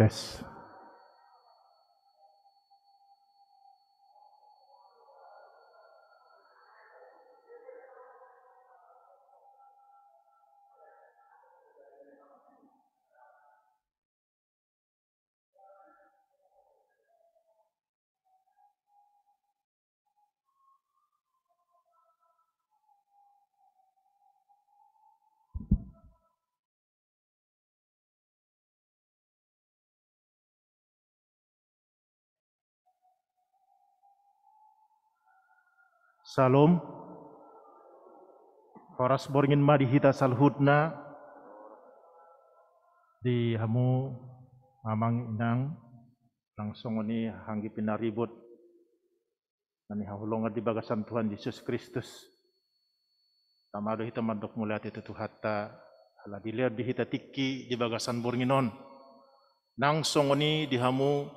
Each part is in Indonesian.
Tes. Salom. Horas boringin madi hita salhudna di hamu mamang inang langsung ini hanggi pinaribut nani hahulonga di bagasan Tuhan Yesus Kristus. Tamado hita mandok muliat itu Tuhata hala dilihat di hita tiki di bagasan boringinon. Langsung ini di hamu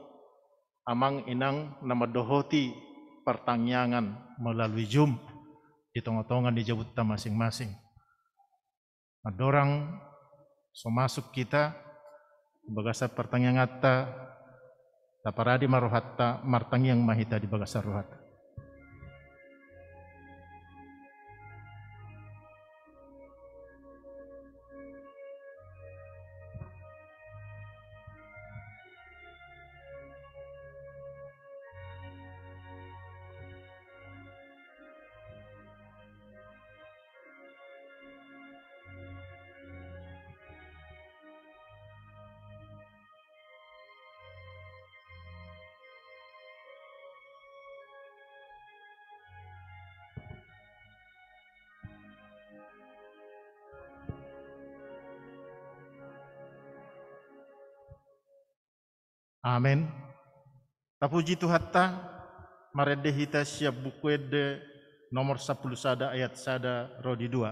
amang inang nama dohoti pertanyaan melalui Zoom di tongah-tongah di jabuta masing-masing. Adorang so masuk kita bagasa pertanyaan ngata taparadi marohatta martangi yang mahita di bagasa rohata. Amin. Tapuji Tuhata, marede hita siap buku ede nomor 10 sada ayat sada rodi 2.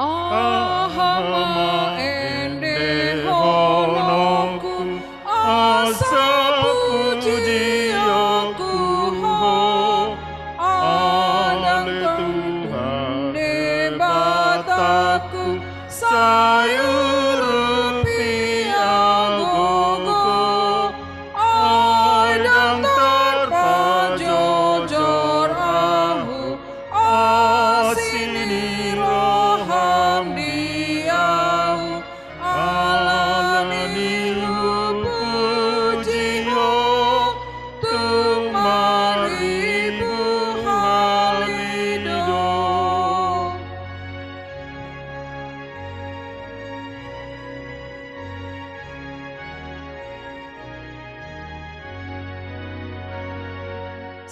Ahama ende honoku asa puji aku ho anang Tuhan debataku sayurupi agogo adang tanpa jojor ahu asini roham diahu alani puji ho tumaribu halido.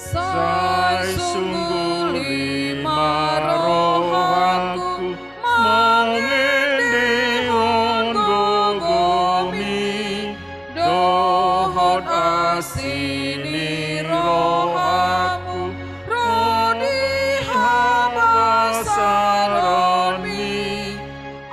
Sai sungguh lima rohaku mangende gogomi dohot asini rohaku rodi habasaroni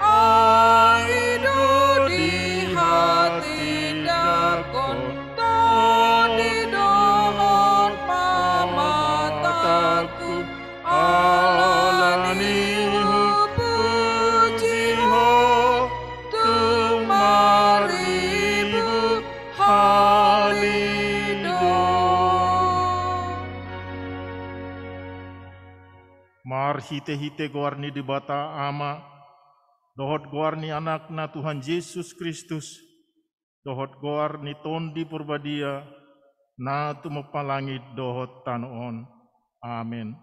aido di hati dakon tani dohot pamataku alani puji ho tumaribu halido. Mar hite-hite goarni di bata ama, dohot goarni anakna Tuhan Yesus Kristus, dohot goarni tondi purbadia, na tumapalangit dohot tanoon. Amin.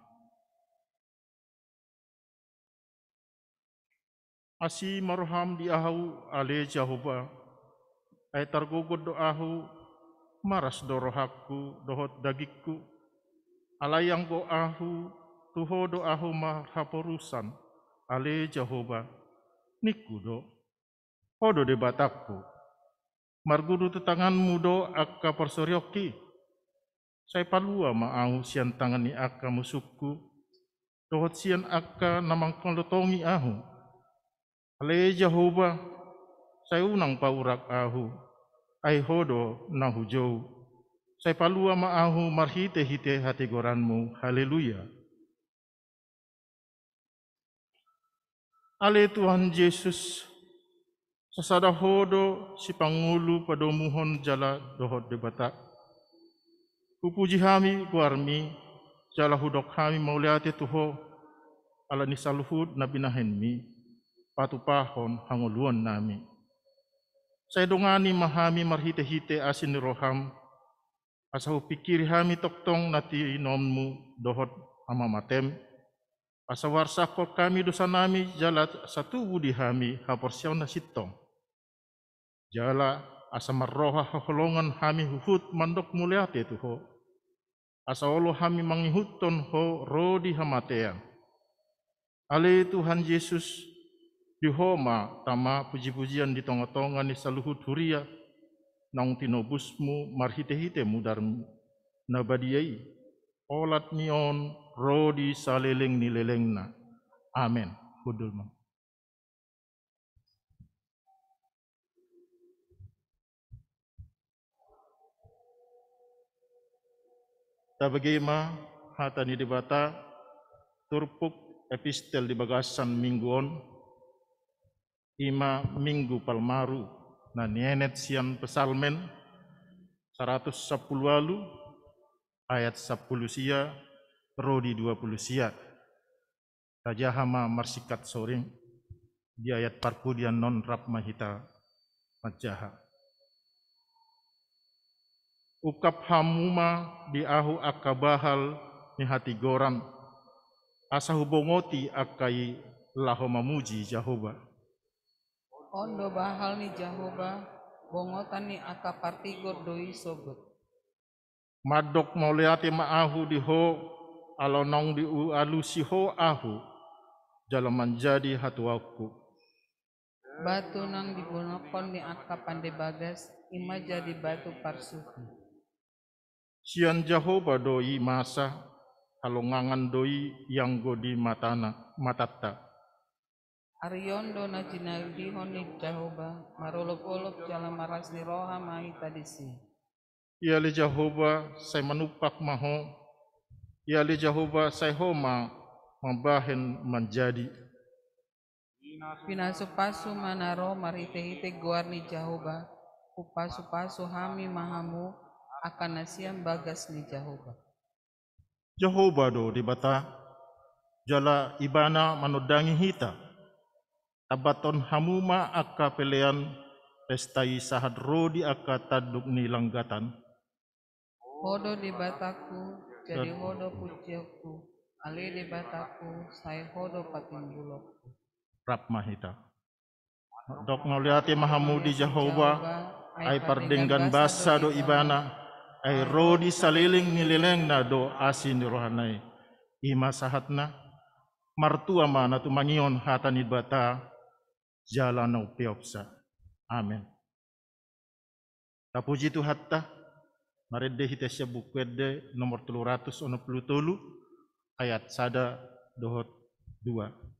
Asi marham di ahu ale Jehovah, ay targugod do ahu maras dorohaku dohot dagikku, alayang go ahu tuho do ahu mahaporusan ale Jehovah, nikudo hodo de batakku, margudu tetanganmu do akka persoryoki, saya palua maahu sian tangani akka musukku, dohot sian akka namang kolotongi ahu, ale Jehovah, saya unang paurak ahu, ay hodo na hujau, Saya palua maahu marhite-hite hati goranmu. Haleluya. Ale Tuhan Yesus, sasada hodo si Pangulu padomuhon jala dohot debata. Pupuji hami guarmi, jala hudok hami mauliate tuho, ala nisaluhud na binahenmi, patupahon hanguluan nami. Saya dongani mahami marhite-hite asin roham, asahu pikiri hami toktong nati nommu dohot amamatem, asa warsako kami dosa nami jala satu budi hami haporsiaw na sitong. Jala asa marroha haholongan hami huhut mandok muliate tuho. Asa olo hami mangihuton ho rodi hamatean. Ale Tuhan Yesus dihoma tama puji-pujian di tonga-tonga ni saluhut huria naung tinobusmu marhite-hite mudar nabadiai. Olat nion rodi saleleng nilelengna. Amen. Hudulman. Tabagema hata ni debata turpuk epistel di bagasan mingguon ima minggu palmaru na nienet sian pesalmen 110 alu ayat 10 sia rodi 20 sia tajahama marsikat soring di ayat parpudian non rap mahita majaha ukap hamuma di ahu akabahal ni hati goran asa hubongoti akai laho mamuji Jehovah. Ondo bahal ni Jehovah, bongotan ni akapartigor doi sogot. Madok mauliate maahu di ho, alonong di alu si ho ahu, jalan menjadi hatuaku. Batu nang dibonokon ni akapande bagas, ima jadi batu parsuhi. Sian Jehovah doi masa, halongangan doi yang godi matata. Ariondo na jinagdihon ni Jehovah, marulop-ulop jalan maras ni roha mahita disi. Ia le Jehovah saya manupak maho, ia le Jehovah saya homa membahen menjadi. Pinasu-pasu manaro marhite-hite guar ni Jehovah, upasu-pasu hami mahamu akan nasiam bagas ni Jehovah. Jehovah do di bata, jala ibana manudangi hita. Tabaton hamuma akka pelean pestai sahat rodi akka taduk ni langgatan. Hodo di bataku, jadi hodo pujiku. Ali di bataku, saya hodo patimbulokku. Rap mahita. Dok ngoliati mahamudi Jehovah, ay pardenggan basa do ibana, ay rodi saliling nilileng na do asin ni rohanay. Ima sahatna, martua mana tumangion hatan ni bata, jalan na upiopsa. Amen. Tapuji tu hatta, marede hitesya bukwede nomor 363 ayat sada dohot 2.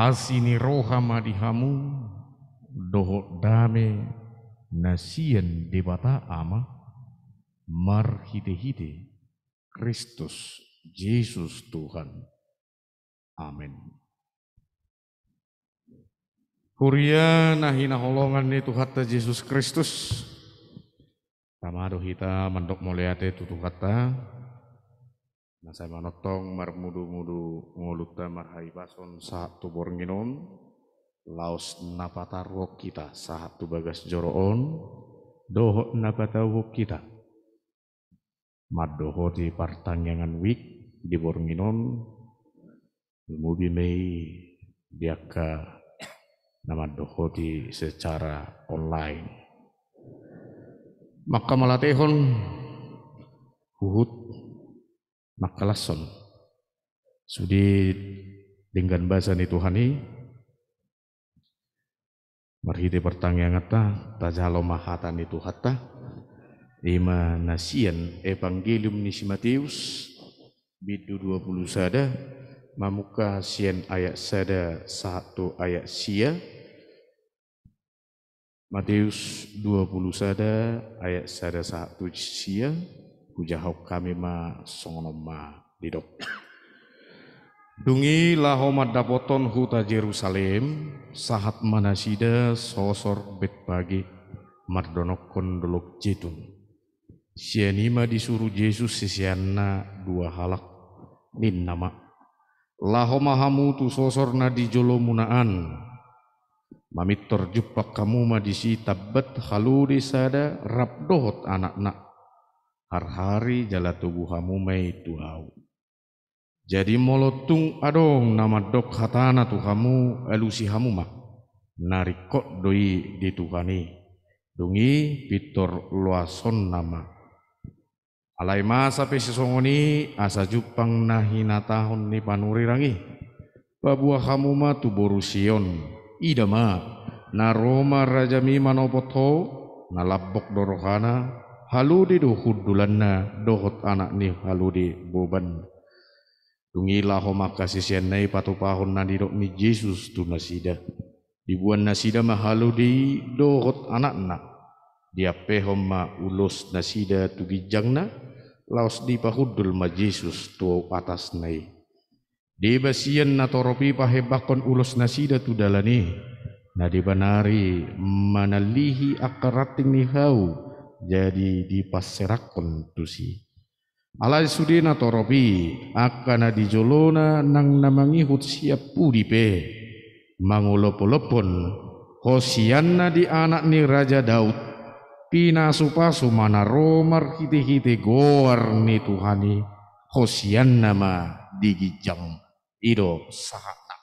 asini roha madihamu doho dame nasian debata ama mar hite-hite Kristus Yesus Tuhan. Amin. Huria nahina holongan ni Tuhan Yesus Kristus. Tamado hita mandok moleate tutu kata. Nasay manotong marmudu-mudu ngoluta marhai pason saat tu bornginon. Laos napatarwok kita saat tu bagas joroon. Doho napatarwok kita. Madoho di pertanyaan wik di bornginon. Mubi mei diaka nama doho di secara online. Maka malatehon huhut makalason sudi dengan bahasa ni Tuhani marhite pertanyaan ta tajalo mahata ni Tuhata ima nasian evangelium ni Matius bidu 20 sada mamuka sian ayat sada 1 ayat sia Matius 20 sada ayat sada 1 sia hujahok kami ma songonoma didok. Dungi lahomat dapoton huta Jerusalem sahat manasida sosor bet pagi mardonokon dolok jetun. Sianima disuruh Yesus sisianna 2 halak nin nama. Lahomahamu tu sosorna di jolo munaan. Mamitor jupak kamu ma disi tabat haluri sada rabdohot anak-anak. Har-hari jala tubuhamu mai tuau. Jadi molotung adong nama dok hatana tuhamu elusi hamu mak. Narikot doi di Tuhani. Dungi pitor luason nama. Alai masa pesisongoni asa jupang nahina tahun ni panuri rangi. Babuah hamu ma tu borusion. Idama naroma rajami manopoto nalabok dorohana haludi do hudulanna dohot anak ni haludi boban dungilah homa kasisian nai patupahon nadidok ni Yesus tu nasida dibuan nasida mahaludi dohot anak-anak dia pehoma ulos nasida tu bijangna laos di pahudul ma Yesus tu atas nai di basian natoropi pahebakon ulos nasida tu dalani na dibanari manalihi akarating ni hau jadi dipaserakon tusi alai sudi natoropi akana dijolona nang namangihut siap pudipe mangulopolopon hosianna di anak ni Raja Daud pinasupasu mana romar hite-hite goar ni Tuhani hosianna ma digijang ido sahana.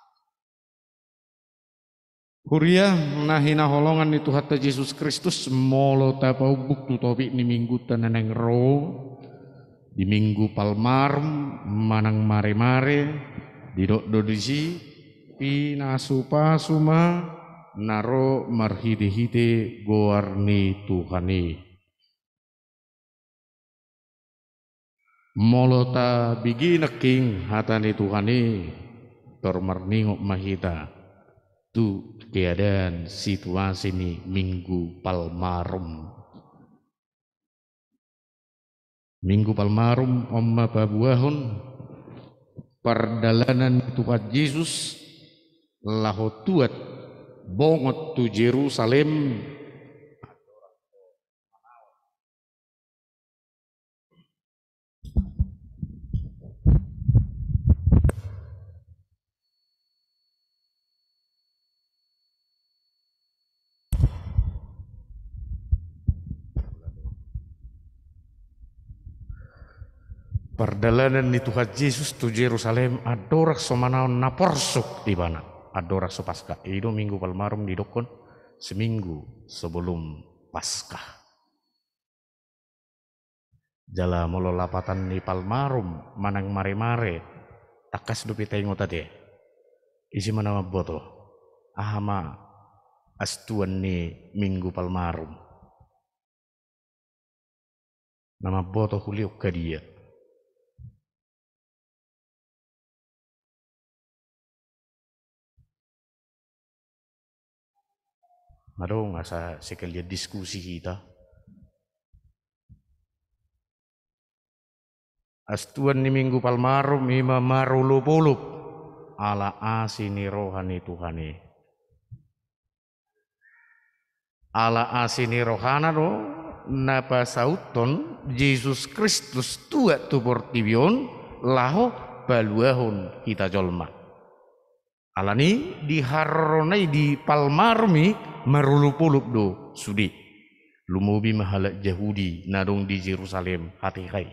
Huria nahina holongan ni Tuhan Yesus Kristus molo tapau buktu topik ni minggu tananeng ro di minggu Palmarum manang mare-mare didok dodisi pinasupasuma naro marhide-hide goarni Tuhani. Molota bigi neking hatani Tuhani tormarningok mahita tu keadaan situasi ni minggu Palmarum. Minggu Palmarum omma pabuahon perdalanan Tuhan Yesus lahotuat bongot tu Jerusalem perdalanan ni Tuhan Yesus tu Jerusalem adorak somanaon naporsuk di mana adorak so Paskah itu minggu Palmarum didokon seminggu sebelum Paskah jala molo lapatan ni Palmarum manang mare-mare takas dupi tengo tadi isi mana boto ahama astuan ni minggu Palmarum nama boto huliuk ke dia Adong asa sekalian diskusi kita. Astuan ni minggu palmarum ima marulupulup ala asini rohani Tuhani. Ala asini rohana do napa sauton Yesus Kristus tua tu portibion laho baluahun kita jolma. Alani diharonai di palmarumi marulupulup do sudi. Lumubi mahala Yahudi nadong di Jerusalem hati hai.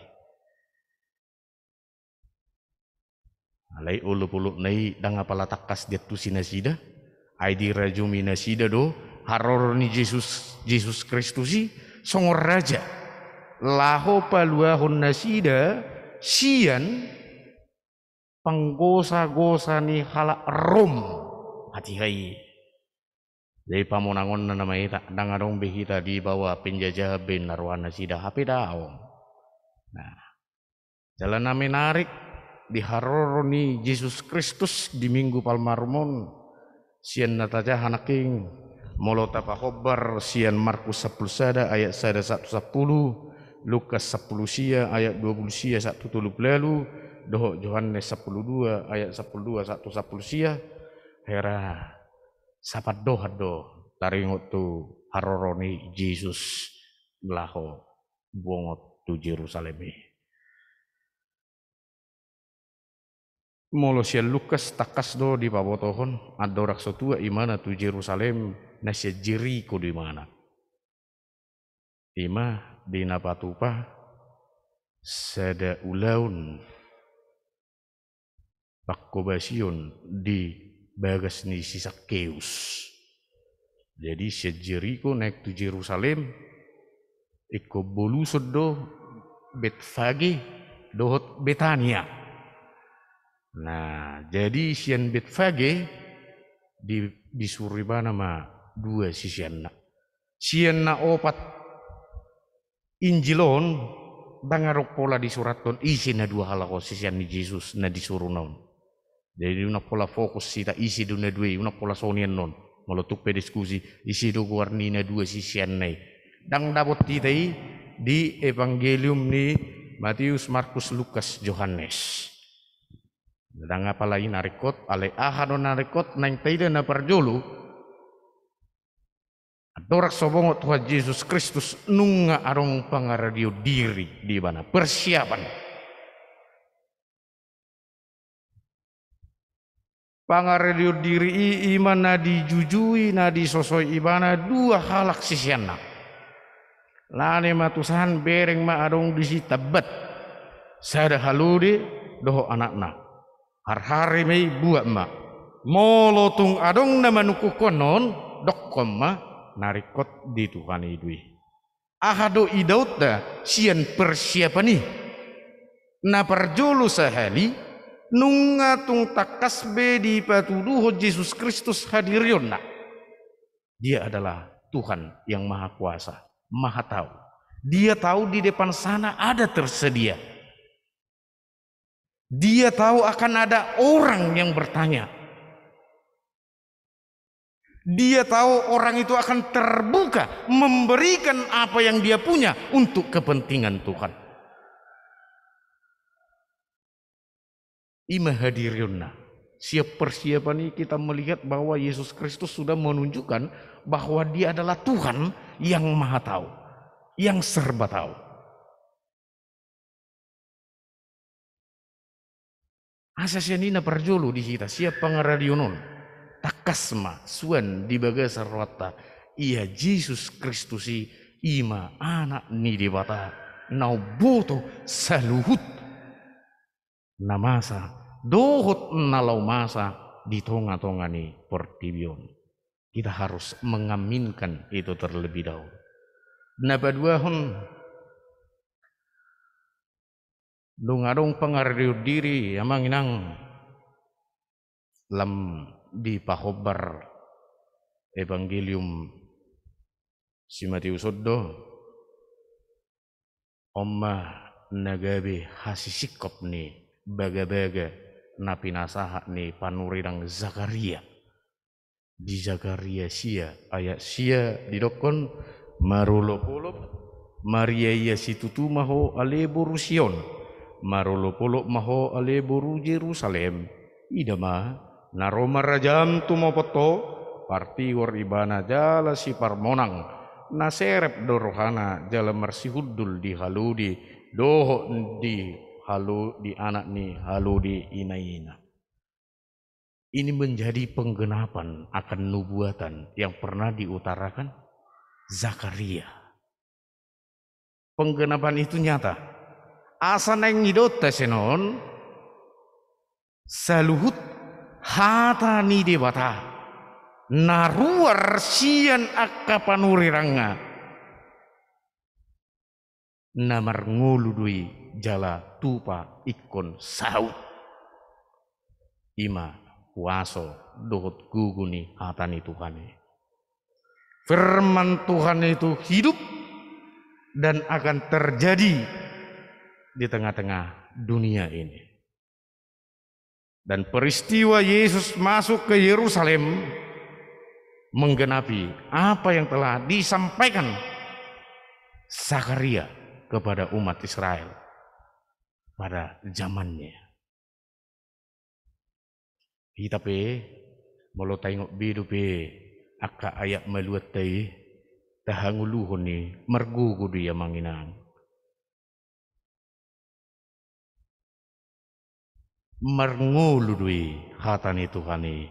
Alai ulu-pulu nai danga pala takas dia tu sinasida ai di rajumi nasida do haror ni Jesus Kristusi songor raja laho paluahon nasida sian panggosa-gosa ni halak Rom hati hai dari pamonangon na namai tak dangarong behita di bawah penjajah ben narwana sida hape daong. Nah jalan menarik di haroro ni Yesus Kristus di minggu palmarumon sian nataja hanaking molota pahobar sian Markus 10 sada ayat sada 110 Lukas 10 sia ayat 20 sia 1 tulu lalu doh Yohanes 10:2 ayat 10:2 1 10 sia hera sapat do taringot tu haroro ni Yesus laho bongot tu Yerusalem. Molo sia Lukas takas do di pabotohon adorak sotua imana tu Jerusalem na sia Jeriko di mana. Ima di napatupa sada ulaun pakkobasion di bagas ni si Sakkeus. Jadi sia Jeriko naik tu Jerusalem iko bolusod do Betfage dohot Betania. Nah, jadi sian Betfage disuruh bana ma dua si sian na opat Injilon dangarok pola disuraton isi na dua halako si sian ni Yesus na disuruh non. Jadi una pola fokus sita isi duna dua una pola sonian non molotuk pe diskusi isi do warni na dua si sian nai. Dang dapot titai di Evangelium ni Matius, Markus, Lukas, Yohanes. Dang apa lain narikot, alai ahado narikot nang taida na parjolu. Adorak sobongot Tuhan Yesus Kristus nunga arong pangaradio diri di mana persiapan. Pangaradio diri iman na dijujui na disosoi ibana dua halak sisiana. Lane matusan bereng ma arong disi tabat. Sada haludi doho anakna. Har-hari mei buat ma molotung adong na manuku konon dokkom ma narikot di Tuhan idui ahado idaut da sian persiapan ni na parjolo sahali nungatung takasbe di patuduho Yesus Kristus hadirion na dia adalah Tuhan yang maha kuasa maha tahu dia tahu di depan sana ada tersedia. Dia tahu akan ada orang yang bertanya. Dia tahu orang itu akan terbuka memberikan apa yang dia punya untuk kepentingan Tuhan. Ima hadiruna. Siap persiapan ini kita melihat bahwa Yesus Kristus sudah menunjukkan bahwa dia adalah Tuhan yang maha tahu, yang serba tahu. Asasianina parjolo di kita siap pangaradionon takasma suan di baga sarwata ia Yesus Kristusi ima anak ni dibata nau boto saluhut namasa dohot nalau masa di tonga-tonga ni portibion kita harus mengaminkan itu terlebih dahulu. Nabaduahun dungadong pangaradio diri amang inang lam di pahobar Evangelium si Matius Oddo omma nagabe hasisikop ni baga-baga napi nasaha ni panurirang Zakaria di Zakaria sia ayat sia didokon marolopolop Maria ia situtu maho ale boru Sion marolopolop maho ale boru Jerusalem idama naroma rajam tumopoto parti war ibana jala si parmonang naserep dorohana jala marsihudul di haludi doho di halu di anak ni halu di inaina. Ini menjadi penggenapan akan nubuatan yang pernah diutarakan Zakaria. Penggenapan itu nyata. Asa neng hidot senon saluhut hata ni dewata naruar sian akka panuriranga namar nguludui jala tupa ikon saut ima kuaso dohot guguni hatani Tuhan. Firman Tuhan itu hidup dan akan terjadi di tengah-tengah dunia ini. Dan peristiwa Yesus masuk ke Yerusalem menggenapi apa yang telah disampaikan Zakaria kepada umat Israel pada zamannya. Kita pe molo tengok bidu pe aka ayat maluat tai tahanguluhon ni margugu dia manginang marngulu dui hatani Tuhani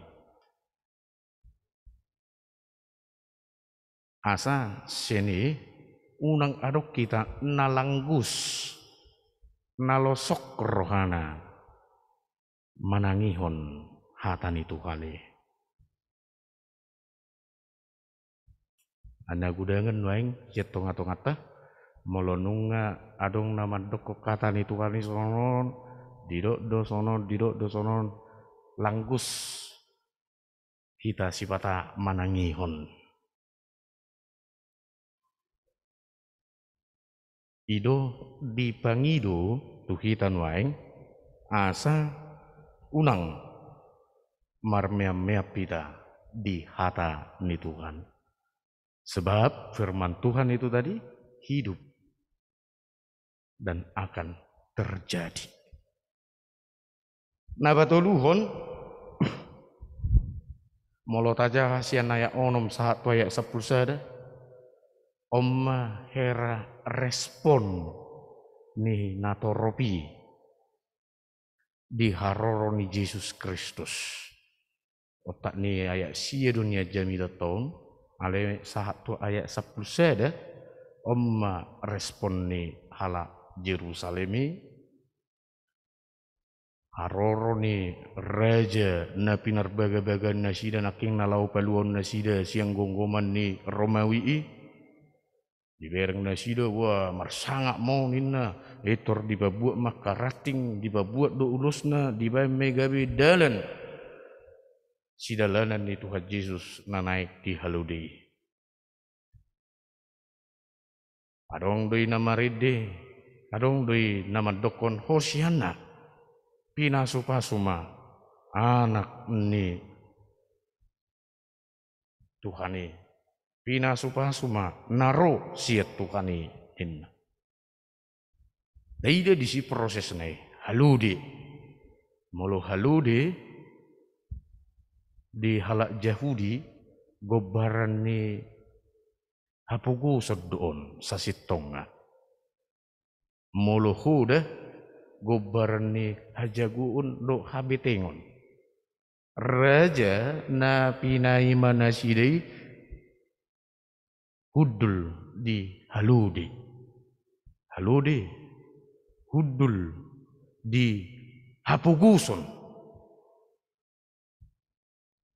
asa seni unang adok kita nalanggus nalosok rohana manangihon hatani Tuhani. Anda gudangan waing tonga-tongata molonunga adong nama doko katani Tuhani sonon didok do sonon langgus kita sipata manangihon. Ido dipangido tuhitan waing asa unang marmea-mea pita di hata ni Tuhan. Sebab firman Tuhan itu tadi hidup dan akan terjadi. Nah batuluhon molot aja hasian naya onom saat tuayak 10 sada omma hera respon ni natoropi di haroroni Yesus Kristus. Otak ni ayat sia dunia jamila tahun ale saat tu ayat 10 sada omma respon ni hala Jerusalemi haroroni raja na pinar baga-baga nasida naking nalau paluan nasida siang gonggoman ni Romawi i dibereng nasida wah marsangak mau nina etor dibabuat makarating dibabuat do ulusna dibae megabe dalan sidalanan ni Tuhan Yesus na naik di haludei adong doi nama rede adong doi nama dokon Hosiana pinasupasuma anak ni Tuhani pinasupasuma naro siat Tuhani inna daida disi proses nai haludi molo haludi di halak Yahudi gobaran ni hapugu sedon sasitonga molo huda gobaran ni hajaguun do habitengon raja na pinai manasidai hudul di haludi hudul di hapuguson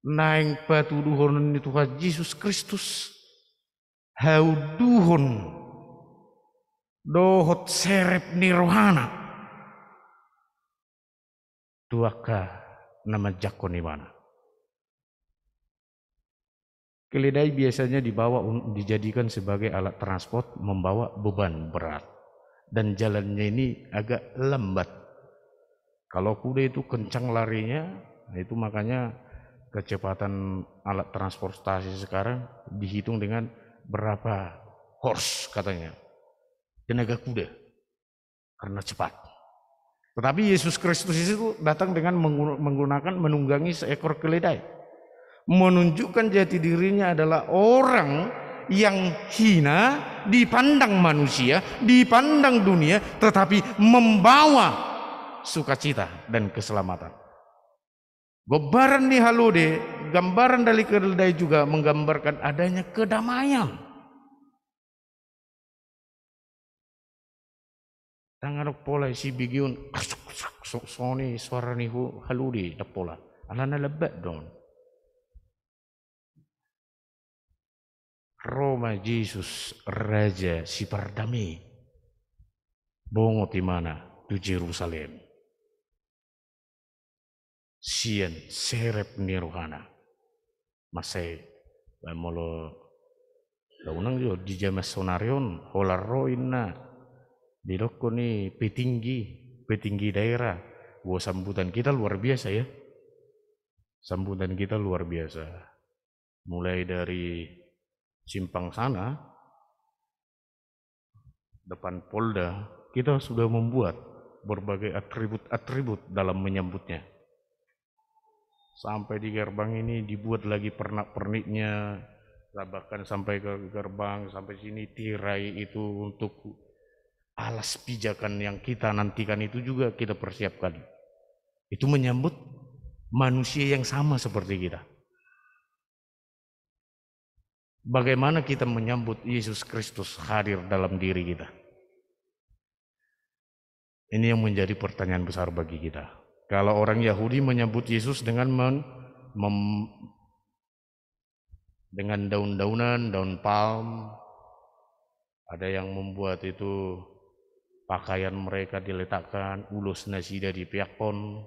naing patuduhon ni Tuhan Yesus Kristus hauduhon dohot serep nirwana tuaka nama jakon di mana keledai biasanya dibawa dijadikan sebagai alat transport membawa beban berat dan jalannya ini agak lambat kalau kuda itu kencang larinya itu makanya kecepatan alat transportasi sekarang dihitung dengan berapa horse katanya, tenaga kuda, karena cepat. Tetapi Yesus Kristus itu datang dengan menunggangi seekor keledai, menunjukkan jati dirinya adalah orang yang hina dipandang manusia, dipandang dunia, tetapi membawa sukacita dan keselamatan. Gobaran di halode, gambaran dari keledai juga menggambarkan adanya kedamaian. Tangan pola si bigiun soni suara ni haludi da pola alana lebat don. Roma Yesus Raja si perdamai bongo di mana di Jerusalem. Sian serep nirohana masai molo launang jo di jama sonarion holaroin na di doko ni petinggi daerah. Wah, sambutan kita luar biasa ya. Sambutan kita luar biasa. Mulai dari simpang sana, depan Polda, kita sudah membuat berbagai atribut-atribut dalam menyambutnya. Sampai di gerbang ini dibuat lagi pernak-perniknya, bahkan sampai ke gerbang, sampai sini tirai itu untuk alas pijakan yang kita nantikan itu juga kita persiapkan. Itu menyambut manusia yang sama seperti kita. Bagaimana kita menyambut Yesus Kristus hadir dalam diri kita? Ini yang menjadi pertanyaan besar bagi kita. Kalau orang Yahudi menyambut Yesus dengan dengan daun-daunan, daun palm, ada yang membuat itu pakaian mereka diletakkan, ulus nasida di piakon,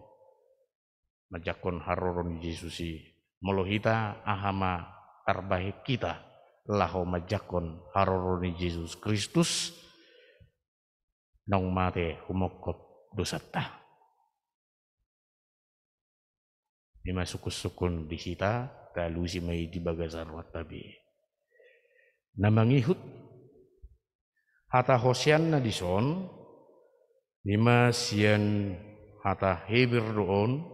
majakon haroron Yesusi, melohita ahama terbaik kita, laho majakon haroron Yesus Kristus, nong mate humokot dosata. Lima sukus-sukun di kita, kalusi may di bagasar watabi. Namangihut hata Hosian na dison, lima sian hata Heber doon,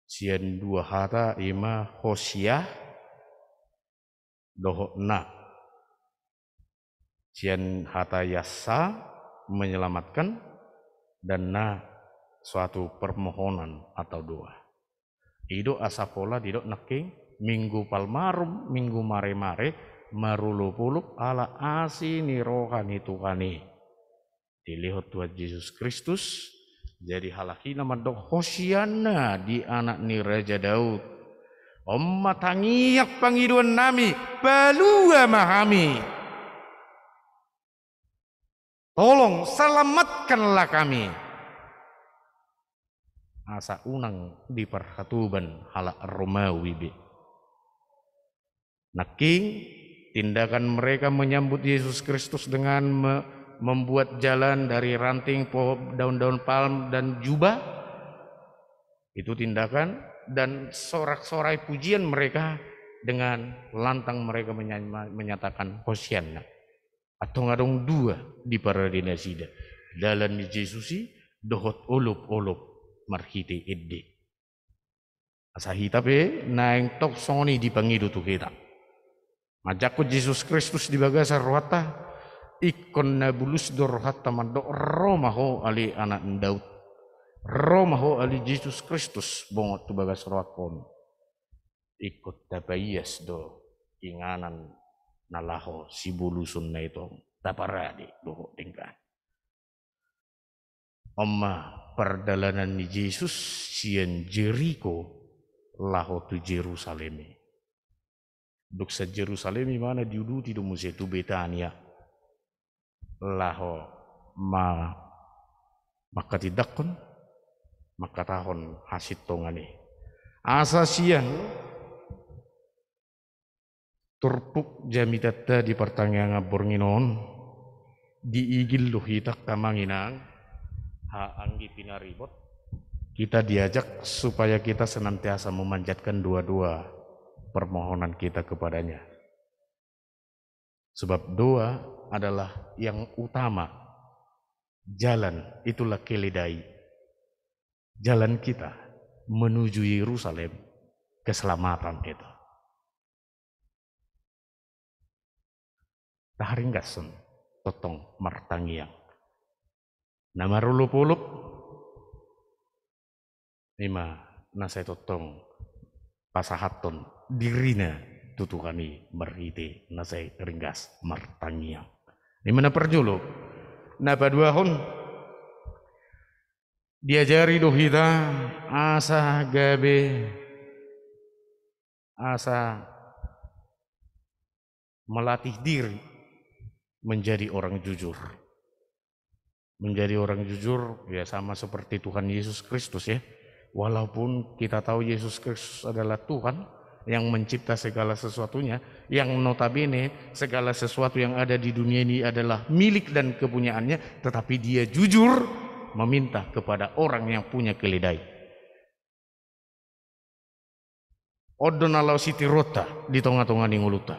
sian dua hata lima Hosea dohok na, sian hata Yasa menyelamatkan, dan na suatu permohonan atau doa. Ido asapola didok naking minggu palmarum, minggu mare-mare, marulupulup ala asini rohani Tuhani. Dilihat Tuhan Yesus Kristus jadi halakina mandok Hosiana di anak ni Raja Daud. Omma tangiyak pangiduan nami balua mahami. Tolong selamatkanlah kami. Asa unang di perhatuban halak Romawi be. Naking tindakan mereka menyambut Yesus Kristus dengan membuat jalan dari ranting pohon, daun-daun palm dan jubah. Itu tindakan, dan sorak-sorai pujian mereka dengan lantang mereka menyatakan Hosianna. Atau ngadong dua di paradinasida. Dalam di Yesusi dohot olup-olup marhiti iddi. Asahita pe naeng tok soni di pangidu tu kita. Majakut Yesus Kristus di bagasar rohata ikon nabulus dorhata mandok romaho ali anak Daud. Romaho ali Yesus Kristus bongot tu bagas rohakon. Ikut tabayas do inganan nalaho si bulusun na ito taparadi doho tingkan. Oma perjalanan ni Yesus sian Jericho laho tu Jerusalem. Duk sa Jerusalem mana diudu ti do muse tu Betania. Laho makatidakon makatahon hasit tongani. Asa sian turpuk jamitata di pertanyaan bornginon diigil lohitak kamanginang haanggi pinaribot. Kita diajak supaya kita senantiasa memanjatkan dua-dua permohonan kita kepadanya. Sebab doa adalah yang utama. Jalan itulah keledai. Jalan kita menuju Yerusalem, keselamatan itu. Taharinggasun totong martangiang. Nama rulupulup lima nasai totong pasahaton dirina tutukani merite nasai ringgas martangiang. Lima na perjuluk na paduahon diajari dohita asa gabe asa melatih diri menjadi orang jujur. Menjadi orang jujur ya sama seperti Tuhan Yesus Kristus ya. Walaupun kita tahu Yesus Kristus adalah Tuhan yang mencipta segala sesuatunya, yang notabene segala sesuatu yang ada di dunia ini adalah milik dan kepunyaannya, tetapi dia jujur meminta kepada orang yang punya keledai. Odonalau siti rota di tengah-tengah ninguluta.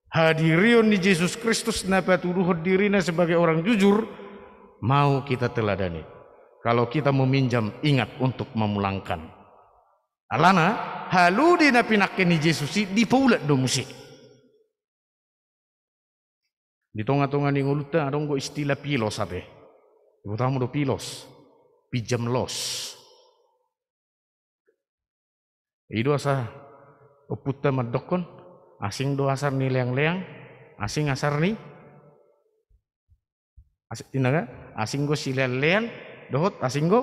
Hadirion di Yesus Kristus napa tuduh dirina sebagai orang jujur, mau kita teladani. Kalau kita meminjam, ingat untuk memulangkan. Alana haludi na pinakken ni Yesus di paulat do musi. Di tengah-tengah ninguluta adong go istilah pilos ate. Utama do pilos, pinjam los. Ido asa uputa madokon. Asing do asar ni leang-leang, asing asar ni asing go sila leang, dohot asing go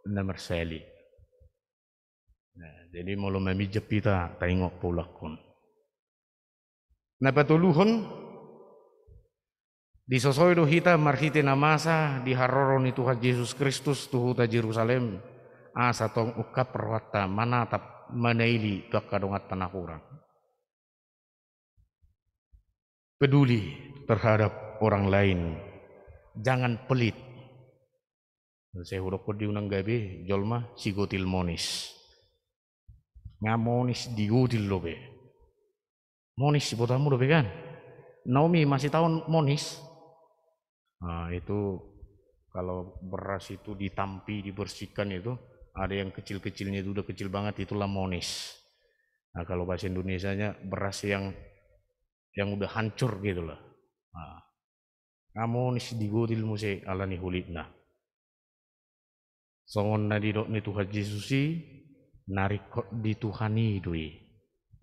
nomor seli. Nah, jadi mau memijap kita tengok pulakon. Nah patuluhon disosoy do hita marhite namasa di haroron itu Tuhan Yesus Kristus tuhuta Jerusalem asa tong ukap perwata manatap manaili kakadongat tanah kurang. Peduli terhadap orang lain, jangan pelit. Saya huruf diunang gabe, jolma sigotil monis. Ngamonis digotil lobe. Monis botamu lobe kan? Naomi masih tahu monis. Nah, itu kalau beras itu ditampi, dibersihkan itu, ada yang kecil-kecilnya itu udah kecil banget, itulah monis. Nah, kalau bahasa Indonesianya beras yang udah hancur gitu lah. Nah, kamu nis digodil muse ala ni hulitna. Songon na didok ni Tuhan Yesusi narikot di Tuhani dui.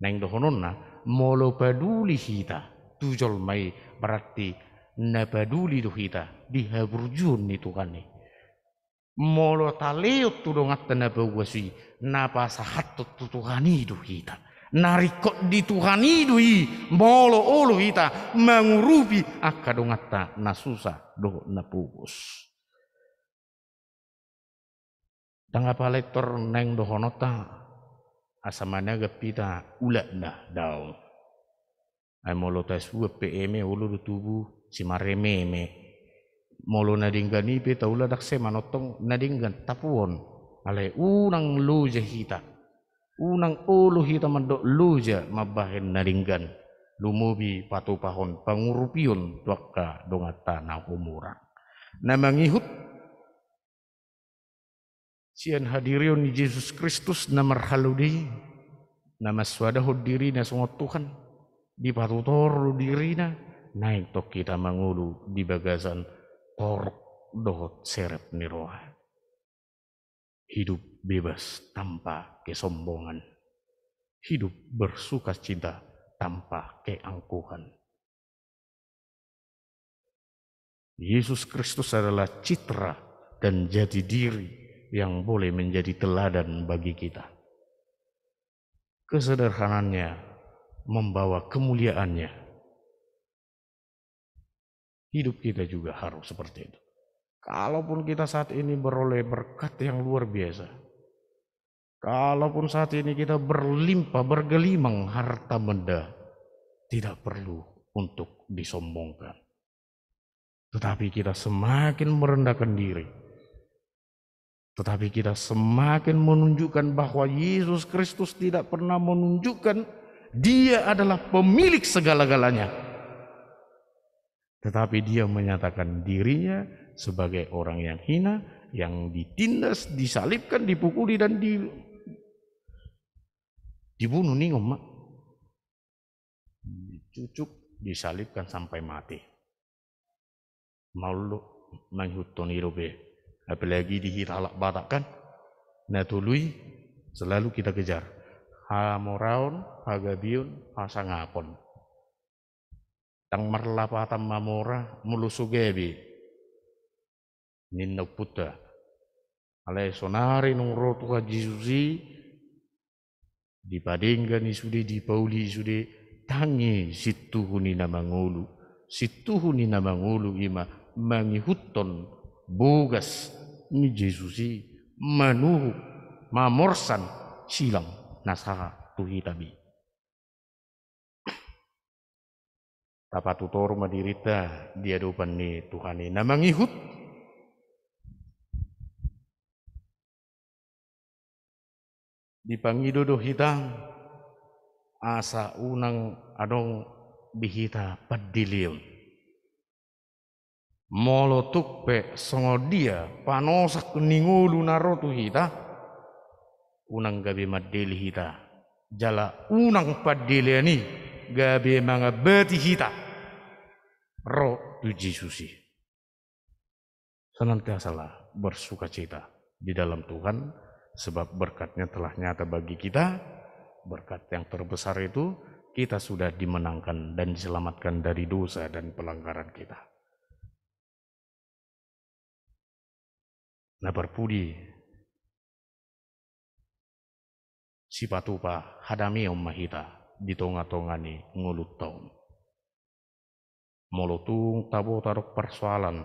Neng dohonon na molo paduli hita tujol mai berarti na paduli do hita dihaburjun ni Tuhan ni. Molo taleot tudongat na bawasi napa sahatot tu Tuhani do hita. Narikot di Tuhan idui molo olo hita mengurupi akadongata nasusa do napubus. Tangapa lektor neng dohonota asamana gapita ulat dah daun. Ay molo tes PM ulu do tubuh si marememe. Molo nadinggani pe taula dakse manotong nadinggan tapuon ale unang loja hita. Unang ulu hita mandok luja mabahen naringgan lumubi patupahon pangurupion tuakka dongata na umurang. Na mangihut sian hadirion ni Yesus Kristus na marhaludi na maswadahod diri na sungot Tuhan di patutor diri na naik tok kita mangulu di bagasan torok dohot serep ni roha. Hidup bebas tanpa kesombongan. Hidup bersuka cita tanpa keangkuhan. Yesus Kristus adalah citra dan jati diri yang boleh menjadi teladan bagi kita. Kesederhanaannya membawa kemuliaannya. Hidup kita juga harus seperti itu. Kalaupun kita saat ini beroleh berkat yang luar biasa, kalaupun saat ini kita berlimpah, bergelimang harta benda, tidak perlu untuk disombongkan. Tetapi kita semakin merendahkan diri, Tetapi kita semakin menunjukkan bahwa Yesus Kristus tidak pernah menunjukkan Dia adalah pemilik segala-galanya. Tetapi Dia menyatakan dirinya sebagai orang yang hina, yang ditindas, disalibkan, dipukuli, dan dibunuh nih mak. Dicucuk, disalibkan sampai mati. Malu menghutoni robe. Apalagi dihitalak batak kan. Nah tului selalu kita kejar. Hamoraon, hagabion, hasangapon. Tang marlapatam mamora mulusugebi. Ninna puta. Alai sonari nung rotu hajisusi. Dipadinggan isudi, dipauli isudi. Tangi situhuni na mangulu. Situhuni na mangulu ima mangihuton bogas ni Jesusi manuhu mamorsan silang nasaha tuhitabi. Tapatutor madirita dia dopan ni Tuhani na mangihut. Dipangidodo hitang asa unang adong bihita padilion. Molo tukpe songo dia panosak ningulu narotu hita unang gabi madeli hita jala unang padeli ani gabi mga beti hita ro tu Jesusi. Senantiasalah bersuka cita di dalam Tuhan sebab berkatnya telah nyata bagi kita. Berkat yang terbesar itu kita sudah dimenangkan dan diselamatkan dari dosa dan pelanggaran kita. Na berpudi si patupa hadami mahita di tonga-tongani ngulut taun. Molotung tabo tarok persoalan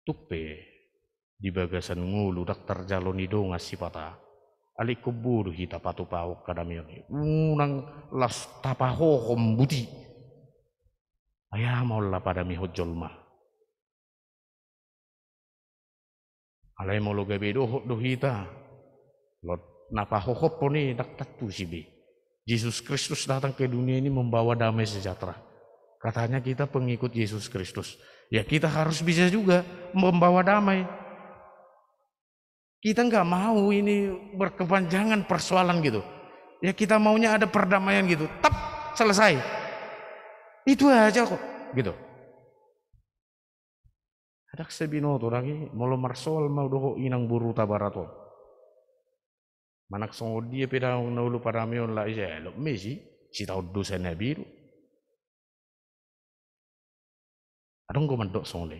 tupe di bagasan ngulu dak terjaloni donga si pata ali kuburu hita patupa ok kadamioni unang las tapaho kombuti ayah maulah padami hojol mah. Alai molo gabe do hita lot napa hohop poni dak tatu sibi. Yesus Kristus datang ke dunia ini membawa damai sejahtera. Katanya kita pengikut Yesus Kristus. Ya kita harus bisa juga membawa damai. Kita nggak mau ini berkepanjangan persoalan gitu. Ya kita maunya ada perdamaian gitu. Tap selesai. Itu aja kok gitu. Adak sebinoto lagi molo marsol mau doho inang buru tabarato. Manak songo dia pedang naulu paramion la ise lo mesi si tau dosa na biru. Adong go mandok songo.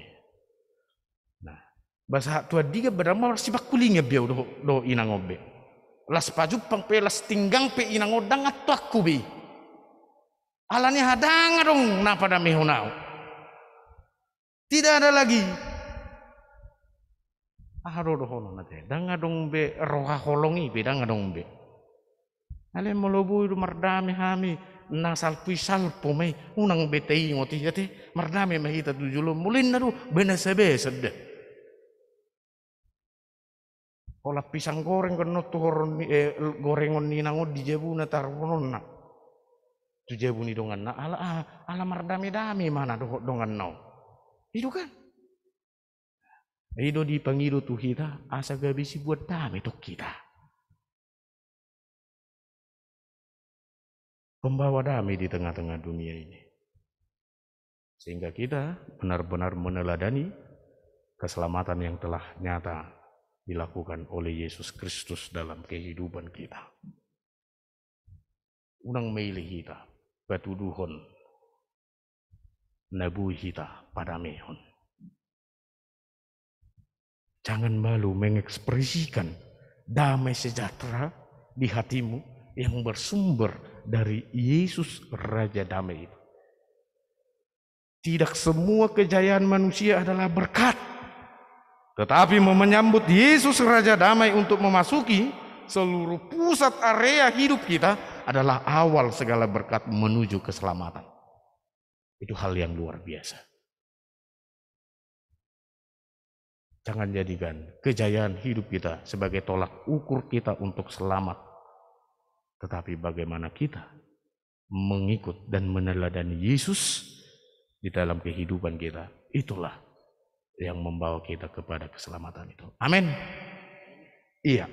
Nah, bahasa tua diga beramal si bakulinga biau do inang obe. Las pajupang pe las tinggang pe inang odang atau aku bi. Alani hadang dong na pada mehunau. Tidak ada lagi. Aharo hono nate. Dang adong be roha holongi be dang adong be. Ale molobu mardame hami nasal pisal pomai unang betei ngoti jate mardame mahita tujulo mulin naru benasebe sedde. Ola pisang goreng kono tuhor gorengon ni nango di jebu na taronon na. Tu jebu ni dongan na ala mardame dami mana dongan nau. Itu kan. Itu dipanggil tuh kita asa gak bisa buat damai tuh kita. Pembawa damai di tengah-tengah dunia ini. Sehingga kita benar-benar meneladani keselamatan yang telah nyata dilakukan oleh Yesus Kristus dalam kehidupan kita. Unang meili kita, batuduhon, nabu kita pada mehon. Jangan malu mengekspresikan damai sejahtera di hatimu yang bersumber dari Yesus Raja Damai itu. Tidak semua kejayaan manusia adalah berkat, tetapi menyambut Yesus Raja Damai untuk memasuki seluruh pusat area hidup kita adalah awal segala berkat menuju keselamatan. Itu hal yang luar biasa. Jangan jadikan kejayaan hidup kita sebagai tolak ukur kita untuk selamat. Tetapi bagaimana kita mengikut dan meneladani Yesus di dalam kehidupan kita. Itulah yang membawa kita kepada keselamatan itu. Amin. Iya.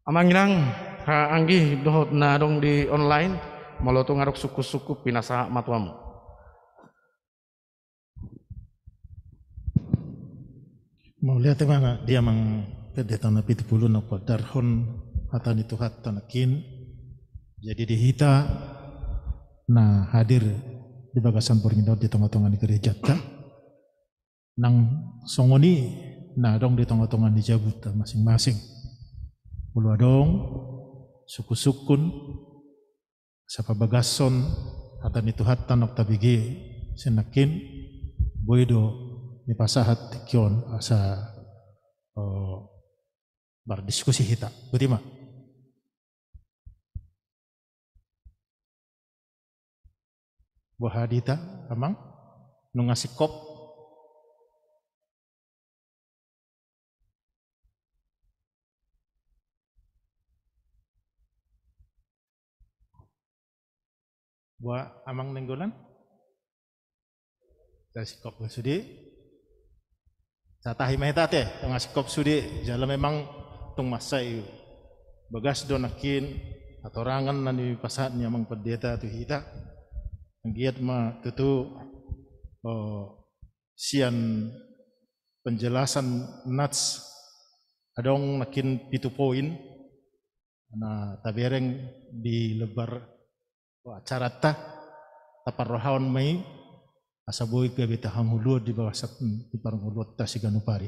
Amanginang Anggi dohot na dong di online maloto ngarok suku-suku pinasa matuamu. Mau lihat mana dia mang pendeta na 70 na darhon hatan itu hatan kin. Jadi dihita na hadir di bagasan Borneo di tengah-tengah di gereja ta. Nang songoni na dong di tengah-tengah di jabut masing-masing. Bulu dong suku-sukun sapa bagason hatan itu hatan oktabigi senakin boido di pasahat kion asa berdiskusi hita. Butima. Buah hadita amang nu ngasih kop buah amang nenggolan kasih kop sudi satahi mahita teh ngasih kop sudi jalan memang tung masai bagas donakin atau rangan nani pasatnya mang pendeta tu hita giat ma tentu sian penjelasan nats adong nakin pitu poin na tabereng di lebar acara ta tapar rohawan mai asaboy gabita hangulud di bawah di parangulud ta siganupari.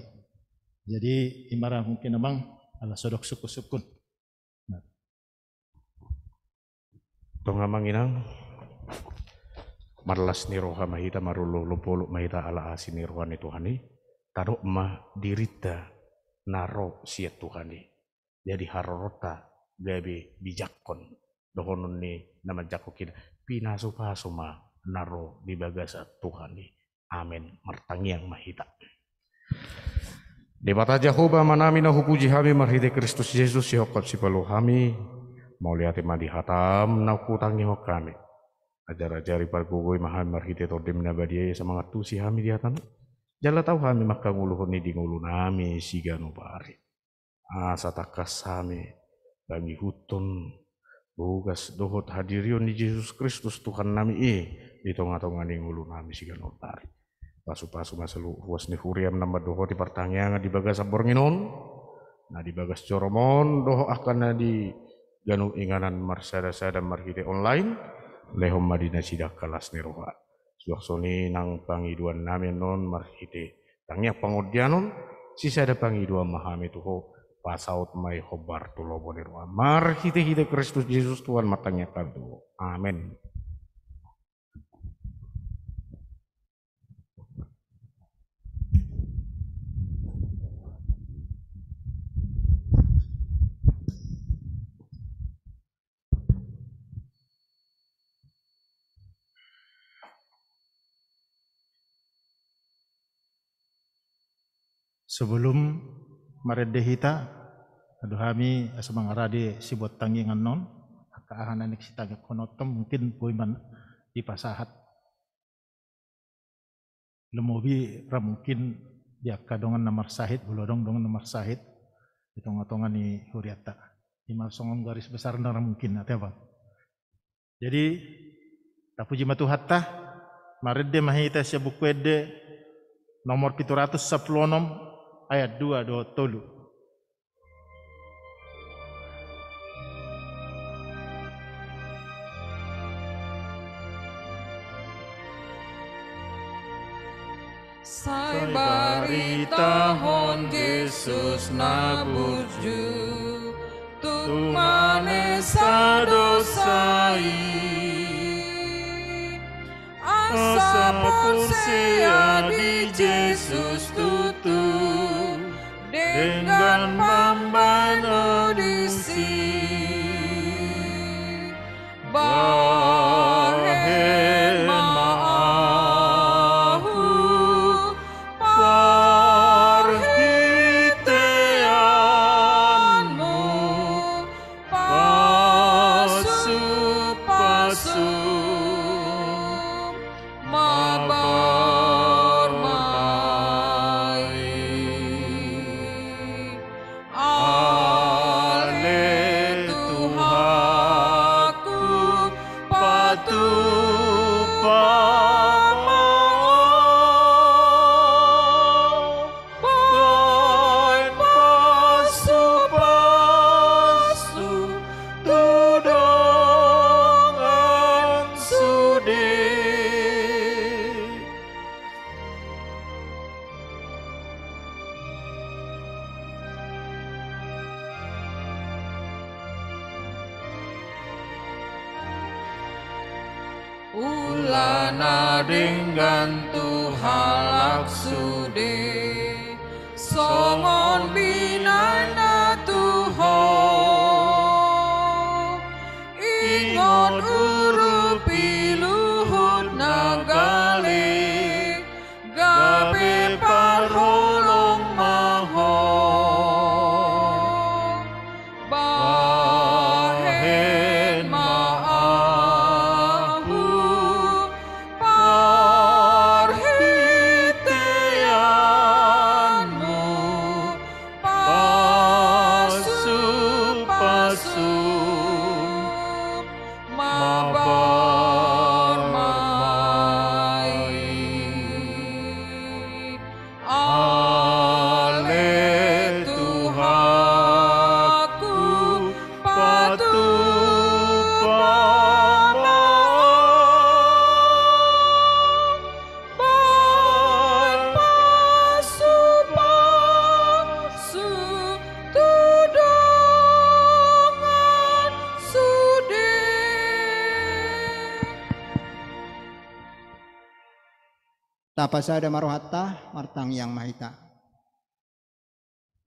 Jadi imara mungkin namang ala sodok suku-sukun. Tongamanginang marlas ni roha mahita marulo lupolo mahita ala asin ni roha ni Tuhani taro ma dirita naro siat Tuhani. Jadi harorota gabe bijakon dohonon ni nama jakokin pinaso pasuma naro di bagasa Tuhani. Amin. Martangiang mahita. Debata Jehovah manami na hupuji hami marhite Kristus Yesus sihokot si palo hami mau lihat di hatam na kutangi hok kami. Ajar-ajari pargugoi mahami marhite tordem na badia semangat tu si hami di hatan. Jala tahu hami maka nguluhon ni di ngulu nami sigano pari. Asa takas hami bangi hutun bugas dohot hadirion ni Yesus Kristus Tuhan nami di tengah-tengah ni ngulu nami sigano pari. Pasu-pasu masalu ruas ni huriam nambah doho di pertanyaan di bagas Bornginon. Nah di bagas Coromon doho akan na di ganu inganan marsada-sada marhite online. Lehom madina sidak kalas ni roha. Suaksoni nang pangiduan namin non marhite. Tangnya pangodianon sisa ada pangiduan mahami tuho pasaut mai hobar tulobo ni roha. Marhite-hite Kristus Yesus Tuhan matanya kantu. Amin. Sebelum maredehita aduh kami asamang arade sibot tangingan non kaahanan nek sitagak konotom mungkin poiman di pasahat lemobi ra mungkin dia kadongan namar sahid bulodong dongan namar sahid hitung-hitungan ni huriata lima songong garis besar ndara mungkin ate apa jadi tapuji matu hatta marede mahita sia bukwede nomor 716 ayat 2 do tolu. Sai baritahon Yesus nabuju tumane sadosai asa posea di Yesus tutu dengan pambano disi bahen maahu Ulana dengan Tuhan sude songon binana Tuhan ingon urupi luhut nagale gabe parholong maho bahen maahu parhiteanmu pasu mabar mai ale Tuhanku patu pasu tudongan sude. Tapasada marohata martang yang mahita.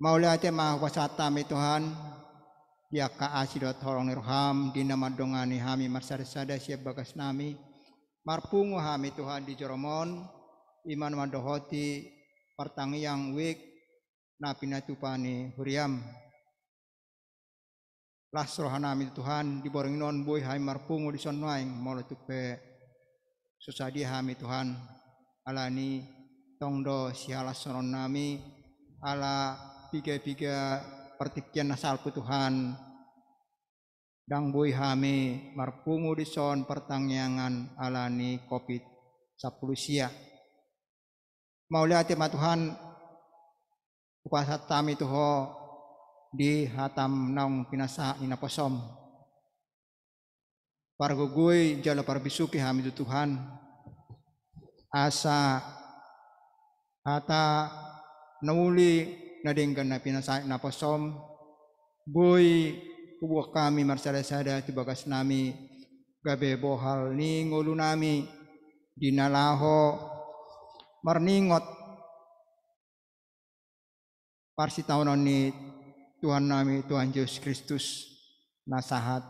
Mauliate mahwasata mi Tuhan, dia kaasidot horong nirham di nama dongani hami marsada-sada siap bagas nami, marpungu hami Tuhan di joromon, iman madohoti partang yang wik na pinatupani huriam. Las rohanami Tuhan di boreng non boy hai marpungu di sonwaing molotupe susadi hami Tuhan. Alani tongdo sialas sonon nami ala piga-piga pertikian nasalku Tuhan dang boy hami marpungu di son pertangyangan alani COVID-10 sia. Mauliate ma Tuhan upasa tami tuho di hatam naung pinasa inaposom. Pargugui jala parbisuki hami tu Tuhan. Asa hata nauli nadenggan na pinasa inaposom. Boy kubuak kami marsada-sada tibagas nami gabe bohal ni ngulu nami dinalaho marningot parsi tahunan ni Tuhan nami Tuhan Yesus Kristus nasahat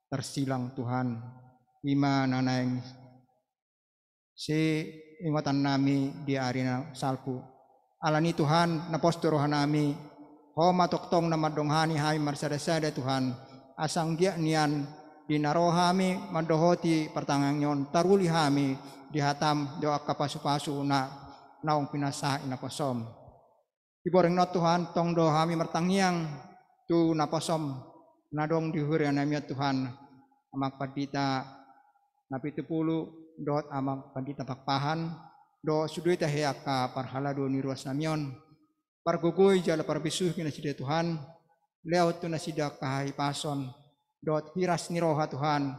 tersilang Tuhan ima nanaing si ingatan nami di arena salpu alani Tuhan napostorohan nami homa toktong na madonghani hami marsada-sada Tuhan asang dia nian dinarohami madohoti pertangangyon taruli hami dihatam doa kapasu-pasu na naong pinasa inaposom iboreng no Tuhan tong do hami mertangiang tu naposom nadong dihurian nami Tuhan amak padita napitupulu dot amak pandita pakpahan do suduita heaka parhalado ni ruas namion pargugoy jala parbisuh kina sida Tuhan leot tu nasida kahai pason dot hiras niroha Tuhan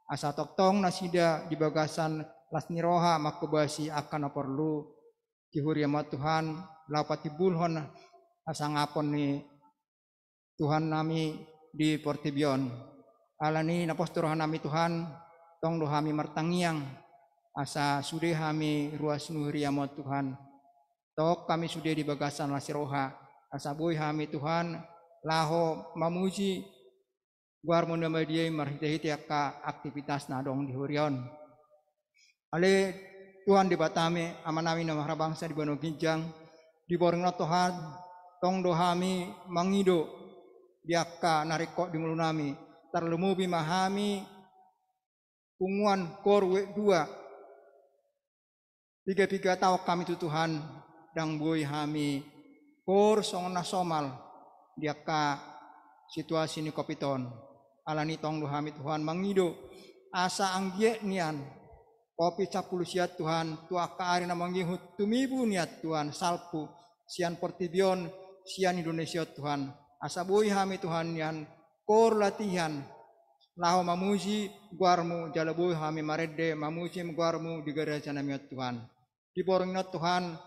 asa toktong nasida di bagasan las niroha makubasi akan perlu kihuriama Tuhan lapat tibulhon asa ngapon ni Tuhan nami di Portibion alani napostorohan nami Tuhan tong do hami martangiang asa sude hami ruas nuhuriamo Tuhan tok kami sude di bagasan lasiroha asa boy hami Tuhan laho mamuji guar mundamadiai marhite-hite ka aktivitas na dong di hurion ale Tuhan di batame amanami na maharabangsa di Bano Ginjang di boreng na Tuhan tong do hami mangido diaka nariko di mulunami tarlumubi mahami punguan korwe 2 tiga tahu kami tu Tuhan dang boy hami kor songna somal diaka situasi ni kopiton alani tong do hami Tuhan mangido asa anggie nian kopi capulu siat Tuhan tua kaari na manggihut tumibu niat Tuhan salpu sian Portibion sian Indonesia Tuhan asa boy hami Tuhan nian kor latihan laho mamuji guarmu jala boy hami marede mamuji guarmu di gereja namiat Tuhan di borongna Tuhan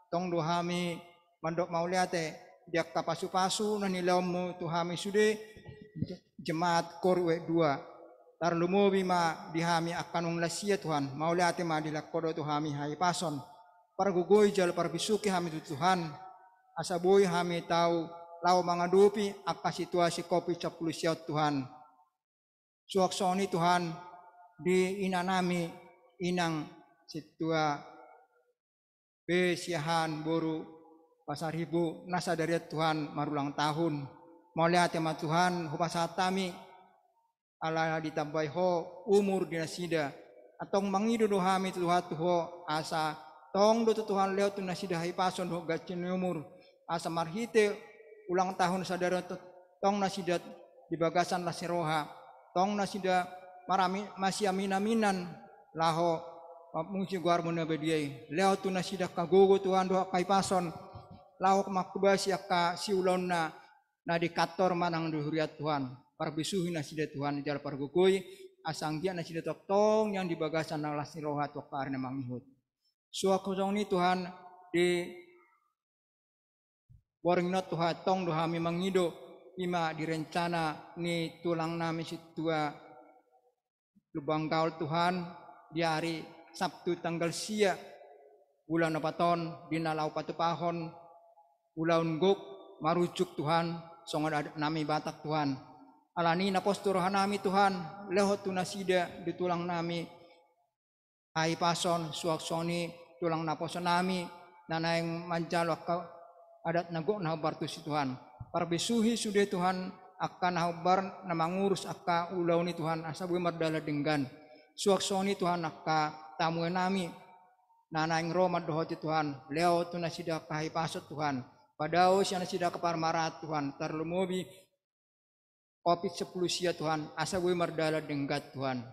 tong do hami mandok mauliate diak kapasu-pasu nani lamu tu hami sude jemaat korwe 2 tarlumo bima dihami akan unglasia Tuhan mauliate ma dilakodo tu hami hai pason pargugoi jal parbisuki hami tu Tuhan asa boy hami tahu lau mangadupi akka situasi kopi capulu siat Tuhan suaksoni Tuhan di inanami inang situa besiahan boru pasar hibu nasa dari Tuhan marulang tahun mau lihat tema Tuhan hupasatami ala ditambai ho umur dinasida atong mangido do hami Tuhan tuho asa tong do Tuhan leo tu nasida hai pason ho gacin umur asa marhite ulang tahun sadara tong nasida di bagasan lasiroha tong nasida marami masih aminaminan laho muji guarmu na bediai leo tu nasida kagogo Tuhan do kai pason laho makubasi akka siulon na di kantor manang duhuriat Tuhan parbisuhi nasida Tuhan jar pargugoi asanggia nasida tong yang di bagasan nang lasiroha tu karna manghut suakosong ni Tuhan di boringna Tuhan tong do hami mangido ima direncana ni tulang nami situa lubang gaul Tuhan di hari Sabtu tanggal sia bulan apaton dina lau patupahon ulaun guk marujuk Tuhan songon nami batak Tuhan alani napostur hanami Tuhan lehot tunasida di tulang nami hai pason suaksoni tulang naposon nami nanaing manjalo adat nagok na bartu si Tuhan parbisuhi sude Tuhan akan habar na mangurus akka ulaw ni Tuhan asa buy mardala denggan suaksoni Tuhan akka tamu nami nanaing Roma dohoti Tuhan leo tu nasida kahai pasot Tuhan padao siya nasida kaparmarat Tuhan tarlumobi kopit 10 sia Tuhan asa buy mardala denggat Tuhan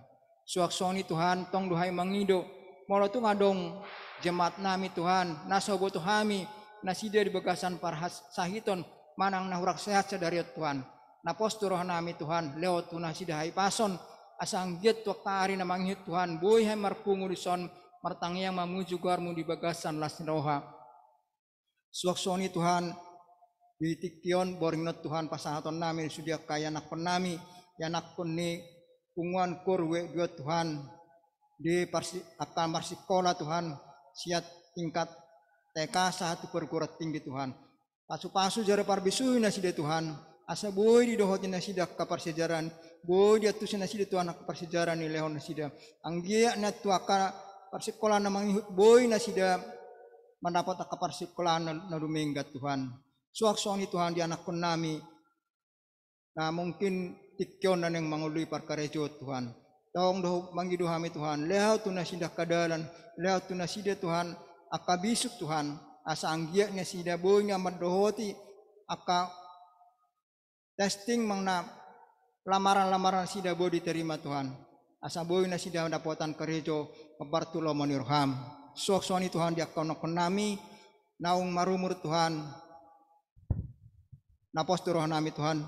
suaksoni Tuhan tong duhay mangido molo tu ngadong jemaat nami Tuhan nasobo tu hami nasida di bagasan parhas sahiton manang nahurak sehat sadari Tuhan napostur nami Tuhan leo tu nasida hai pason asang giat tu kari na manghit Tuhan boy hai marpungu dison martangyang mamuju guarmu di bagasan lasroha suaksoni Tuhan di tiktion boring not Tuhan pasahaton nami sudia kaya anak penami yanak ni punguan korwe 2 Tuhan di akan marsikola Tuhan siat tingkat TK 1 perguruan tinggi Tuhan pasu-pasu jare parbisuhi nasida Tuhan asa boy di dohotin nasida kaparsejaran boy di atusin nasida Tuhan kaparsejaran ni lehon nasida anggia na tuaka parsikola na manghut boy nasida mendapat kaparsikola na dumenggat Tuhan suaksoni Tuhan di anak nami na mungkin tikyon na neng mangului parkarejo Tuhan tong do mangidu hami Tuhan lehaw tu nasida kadalan lehaw tu nasida Tuhan akabisuk Tuhan asa anggia nasida boy nga madohoti aka testing mangna lamaran-lamaran sida boy diterima Tuhan asa boy nasida mendapatan karejo kabartulo manirham suaksoni Tuhan di akonok nami naung marumur Tuhan napostur nami Tuhan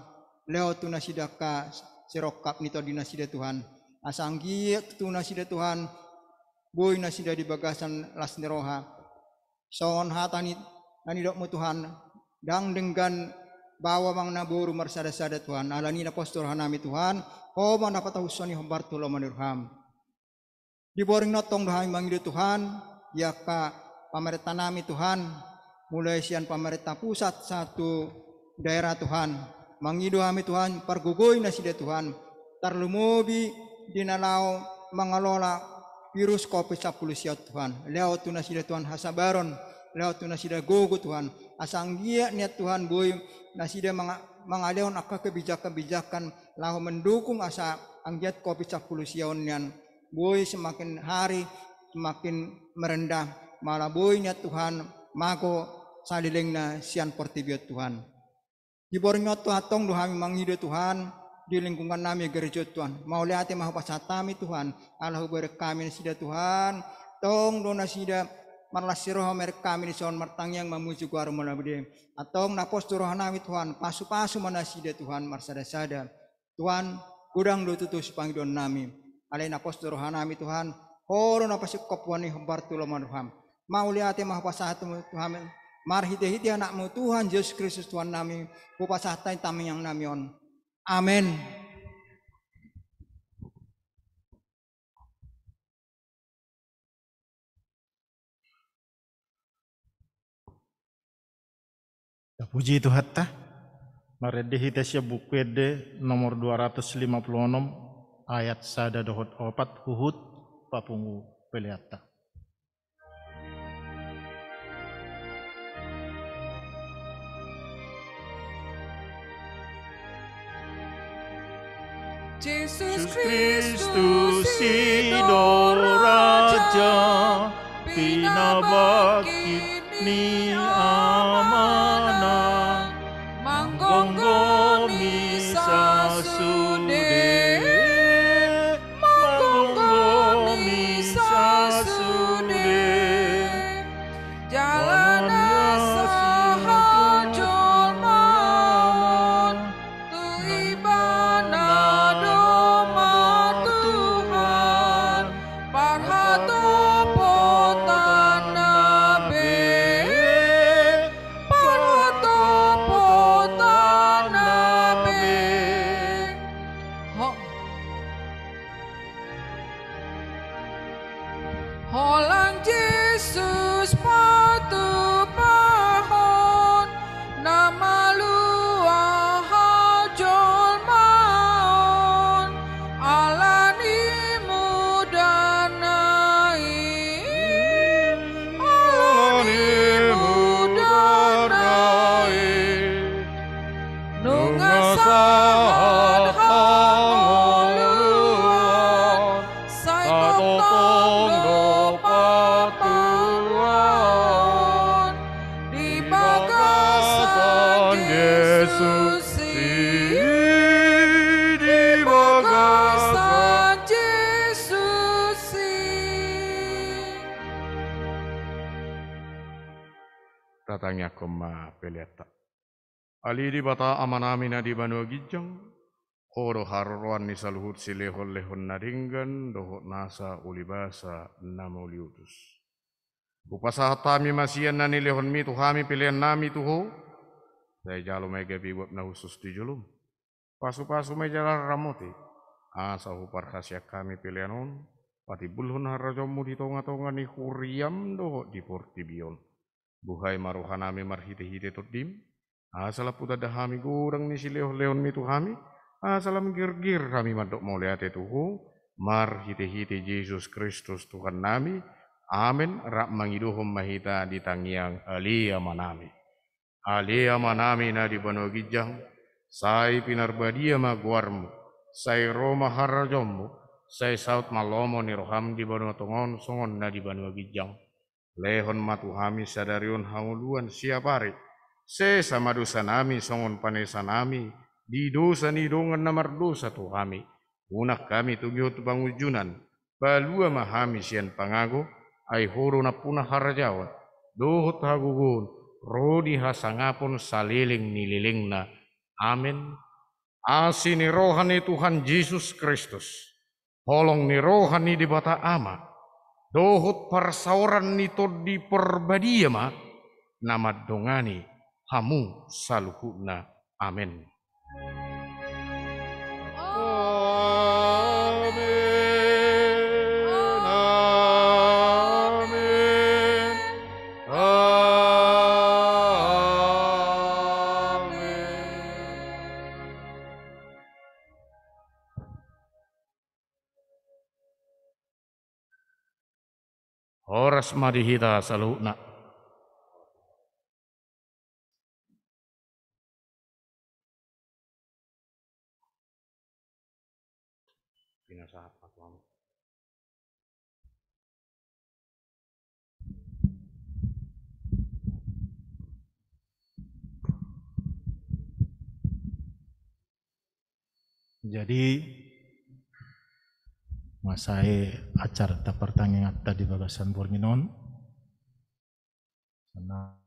leo tu nasida ka sirokap nito di nasida Tuhan asanggi tu nasida Tuhan boy nasida di bagasan lasneroha son hatani nanidok mo Tuhan dang denggan bawa mang naburu marsada-sada Tuhan alani napostur nami Tuhan o mang napatahusoni humbartulo manirham di boring notong dahay mangido Tuhan ya ka pamerintah nami Tuhan mulai sian pemerintah pusat satu daerah Tuhan mangido kami Tuhan pargugoy na sida Tuhan tarlumobi dinalau mangelola virus COVID-19 siya Tuhan leo tu na sida Tuhan hasabaron leo tu na sida gogo Tuhan asanggia niat Tuhan boy na sida mangaleon akka kebijakan-kebijakan lahu mendukung asa anggiat COVID-19 siya nian boy semakin hari semakin merendah, malah boynya Tuhan mako salilingna sian portibiot Tuhan. Gibornyo to atong duhami mangide Tuhan di lingkungan nami gereja Tuhan. Mau lihat mah pasatami Tuhan. Allah berek kami sida Tuhan. Tong dona sida marlasiroh merek kami son martangyang mamuju guar manabde. Atong naposturo nami Tuhan. Pasu-pasu mana sida Tuhan marsada-sada. Tuhan gudang do tutus pangidon nami. Alai naposturo nami Tuhan. Horo napasuk kopwani hembar tulaman Tuhan. Mau lihat mah pasatu Tuhan. Marhite-hite anakmu Tuhan Yesus Kristus Tuhan nami. Pupasatai tami yang namion. Amin. Puji Tuhan ta. Marede hita siya bukwede nomor 256 ayat sada dohot opat huhut papungu peliata. Yesus Kristus Sido Raja pinabakit ni amana manggonggomi sasude manggonggomi sasude jalan sahajol mamon tu ibana doma Tuhan parhato potana be parhato potana be Holang Yesus patu pahon nama luah hajol maon alani mudanai alani mudanai nungasahan hangoluan sai totong patuan di bagasan Yesus di bagasan Yesus Datangnya koma peleta. Ali di bata amanami na di banua gijang. Horo haruan ni saluhut silehon-lehon naringgan dohot nasa ulibasa nama uliutus. Upasa hatami masian nani lehon mi tuhami pilihan nami tuho. Saya jalo mega biwab na husus di julum. Pasu-pasu may jalar ramoti. Asa hupar khasya kami pilihan on. Pati bulhon harajomu di tonga-tonga ni huriam dohot di portibion. Buhay maruhanami marhite-hite todim. Asala puta dahami gurang ni silehon-lehon mi tuhami. Asalam gir-gir kami madok moliate tuhu. Mar hite-hite Yesus Kristus Tuhan nami. Amin. Rak mangiduhum mahita di tangiang alia manami. Alia manami na di bano gijang. Sai pinarbadia maguarmu. Sai roma harajommu. Sai saut malomo ni roham di bano tongon songon na di bano gijang. Lehon matuhami sadarion hauluan siapari. Se sama dosa nami songon panesa nami. Di dosa ni dongan namar dosa tuhami. Unak kami tugiot bangujunan. Balua mahami sian pangago. Ai horo na punah harajawat. Dohot hagugun. Rodi hasangapon saliling nililingna. Amin. Asi ni rohani Tuhan Yesus Kristus. Holong ni rohani di bata ama. Dohot parsauran nito di perbadia ma. Nama dongani hamu saluhuna. Amin. Horas madihita saluhuna. Pinasahat Jadi masai acara pertanyaan tadi bagasan Borminon. Karena